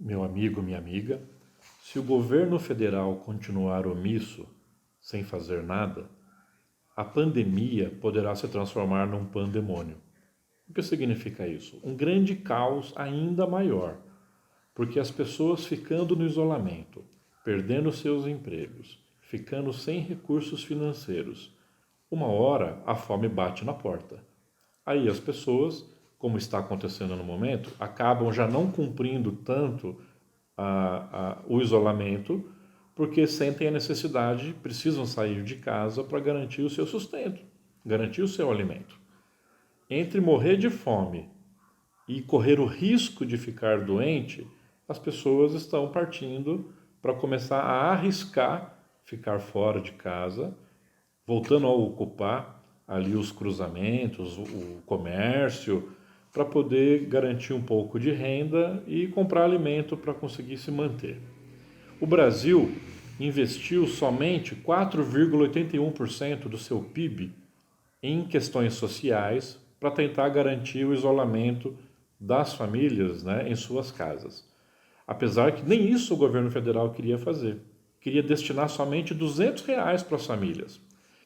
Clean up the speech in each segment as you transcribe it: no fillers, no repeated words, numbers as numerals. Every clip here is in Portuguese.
meu amigo, minha amiga, se o governo federal continuar omisso, sem fazer nada, a pandemia poderá se transformar num pandemônio. O que significa isso? Um grande caos ainda maior, porque as pessoas ficando no isolamento, perdendo seus empregos, ficando sem recursos financeiros, uma hora a fome bate na porta. Aí as pessoas, como está acontecendo no momento, acabam já não cumprindo tanto o isolamento, porque sentem a necessidade, precisam sair de casa para garantir o seu sustento, garantir o seu alimento. Entre morrer de fome e correr o risco de ficar doente, as pessoas estão partindo para começar a arriscar ficar fora de casa, voltando a ocupar ali os cruzamentos, o comércio, para poder garantir um pouco de renda e comprar alimento para conseguir se manter. O Brasil investiu somente 4,81% do seu PIB em questões sociais para tentar garantir o isolamento das famílias, né, em suas casas. Apesar que nem isso o governo federal queria fazer. Queria destinar somente R$ 200 para as famílias.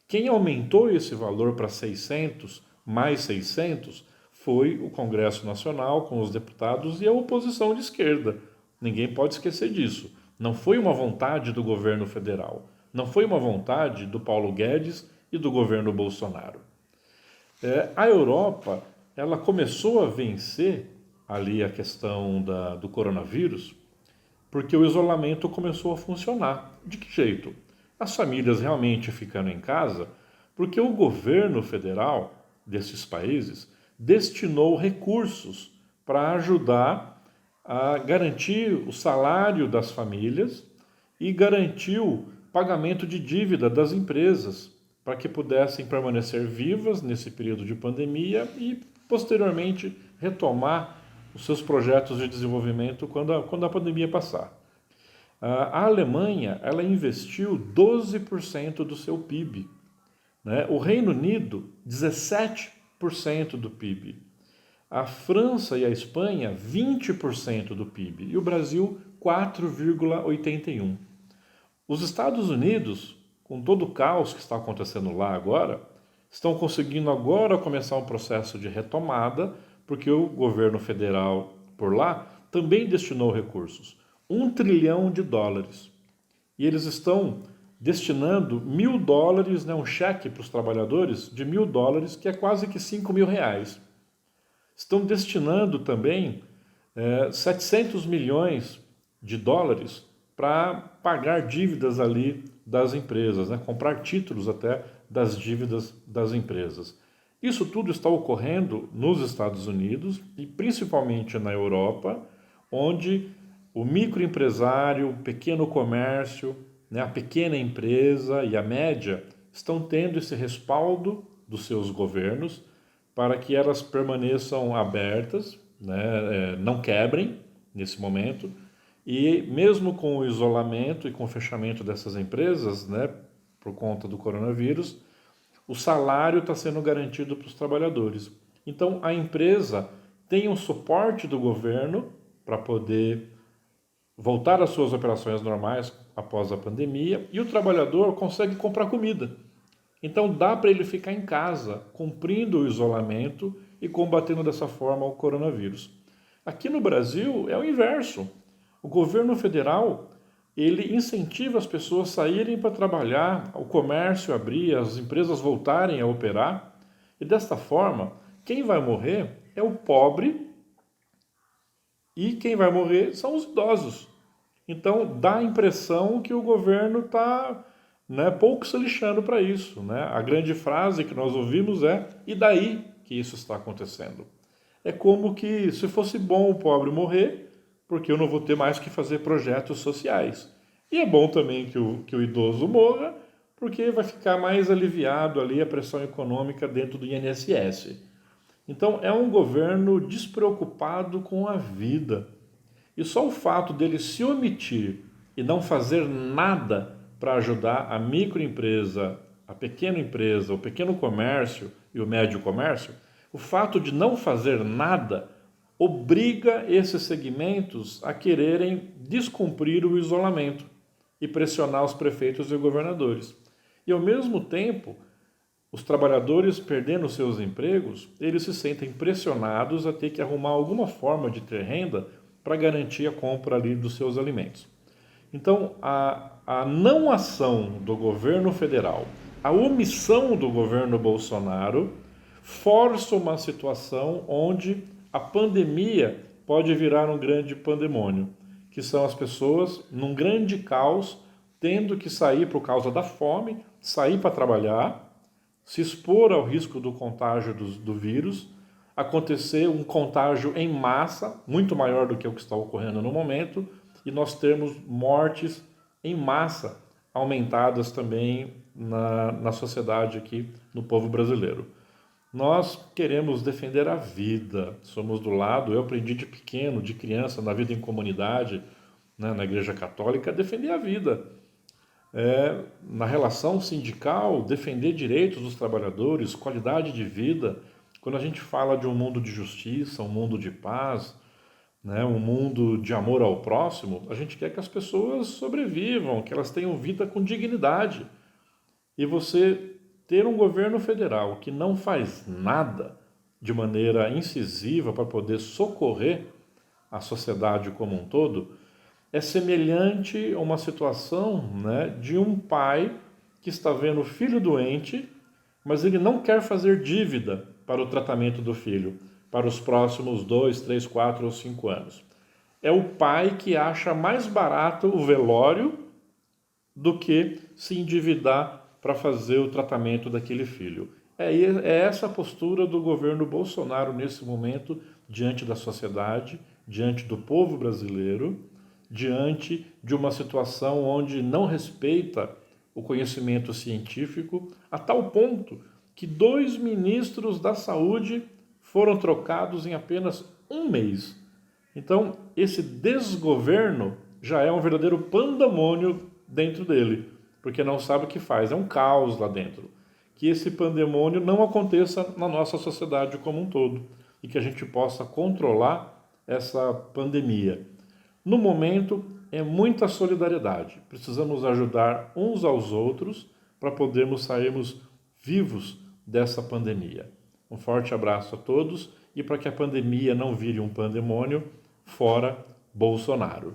Quem aumentou esse valor para 600, mais 600, foi o Congresso Nacional, com os deputados e a oposição de esquerda. Ninguém pode esquecer disso. Não foi uma vontade do governo federal. Não foi uma vontade do Paulo Guedes e do governo Bolsonaro. A Europa, ela começou a vencer ali a questão do coronavírus, porque o isolamento começou a funcionar. De que jeito? As famílias realmente ficando em casa, porque o governo federal desses países destinou recursos para ajudar a garantir o salário das famílias e garantiu pagamento de dívida das empresas para que pudessem permanecer vivas nesse período de pandemia e posteriormente retomar os seus projetos de desenvolvimento quando a pandemia passar. A Alemanha, ela investiu 12% do seu PIB, né? O Reino Unido, 17% do PIB. A França e a Espanha, 20% do PIB. E o Brasil, 4,81%. Os Estados Unidos, com todo o caos que está acontecendo lá agora, estão conseguindo agora começar um processo de retomada, porque o governo federal por lá também destinou recursos. $1 trilhão. E eles estão destinando $1.000, né, um cheque para os trabalhadores de $1.000, que é quase que R$ 5.000. Estão destinando também 700 milhões de dólares para pagar dívidas ali das empresas, né, comprar títulos até das dívidas das empresas. Isso tudo está ocorrendo nos Estados Unidos e principalmente na Europa, onde o microempresário, o pequeno comércio, né, a pequena empresa e a média estão tendo esse respaldo dos seus governos para que elas permaneçam abertas, né, não quebrem nesse momento, e mesmo com o isolamento e com o fechamento dessas empresas, né, por conta do coronavírus, o salário está sendo garantido para os trabalhadores. Então a empresa tem um suporte do governo para poder voltar às suas operações normais após a pandemia e o trabalhador consegue comprar comida. Então dá para ele ficar em casa, cumprindo o isolamento e combatendo dessa forma o coronavírus. Aqui no Brasil é o inverso. O governo federal, ele incentiva as pessoas a saírem para trabalhar, o comércio abrir, as empresas voltarem a operar. E desta forma, quem vai morrer é o pobre e quem vai morrer são os idosos. Então dá a impressão que o governo está, né, pouco se lixando para isso, né? A grande frase que nós ouvimos é: e daí que isso está acontecendo? É como que se fosse bom o pobre morrer, porque eu não vou ter mais que fazer projetos sociais. E é bom também que o idoso morra, porque vai ficar mais aliviado ali a pressão econômica dentro do INSS. Então é um governo despreocupado com a vida. E só o fato dele se omitir e não fazer nada para ajudar a microempresa, a pequena empresa, o pequeno comércio e o médio comércio, o fato de não fazer nada obriga esses segmentos a quererem descumprir o isolamento e pressionar os prefeitos e governadores. E, ao mesmo tempo, os trabalhadores perdendo seus empregos, eles se sentem pressionados a ter que arrumar alguma forma de ter renda para garantir a compra ali dos seus alimentos. Então, a não ação do governo federal, a omissão do governo Bolsonaro, força uma situação onde a pandemia pode virar um grande pandemônio, que são as pessoas num grande caos, tendo que sair por causa da fome, sair para trabalhar, se expor ao risco do contágio do vírus, acontecer um contágio em massa, muito maior do que o que está ocorrendo no momento, e nós termos mortes em massa aumentadas também na sociedade aqui, no povo brasileiro. Nós queremos defender a vida, somos do lado, eu aprendi de pequeno, de criança, na vida em comunidade, né, na Igreja Católica, defender a vida. Na relação sindical, defender direitos dos trabalhadores, qualidade de vida. Quando a gente fala de um mundo de justiça, um mundo de paz, né, um mundo de amor ao próximo, a gente quer que as pessoas sobrevivam, que elas tenham vida com dignidade. E você ter um governo federal que não faz nada de maneira incisiva para poder socorrer a sociedade como um todo, é semelhante a uma situação, né, de um pai que está vendo o filho doente, mas ele não quer fazer dívida para o tratamento do filho, para os próximos 2, 3, 4 ou 5 anos. É o pai que acha mais barato o velório do que se endividar para fazer o tratamento daquele filho. É essa a postura do governo Bolsonaro nesse momento, diante da sociedade, diante do povo brasileiro, diante de uma situação onde não respeita o conhecimento científico, a tal ponto que 2 ministros da saúde foram trocados em apenas um mês. Então, esse desgoverno já é um verdadeiro pandemônio dentro dele, porque não sabe o que faz, é um caos lá dentro. Que esse pandemônio não aconteça na nossa sociedade como um todo e que a gente possa controlar essa pandemia. No momento, é muita solidariedade. Precisamos ajudar uns aos outros para podermos sairmos vivos dessa pandemia. Um forte abraço a todos e para que a pandemia não vire um pandemônio, fora Bolsonaro.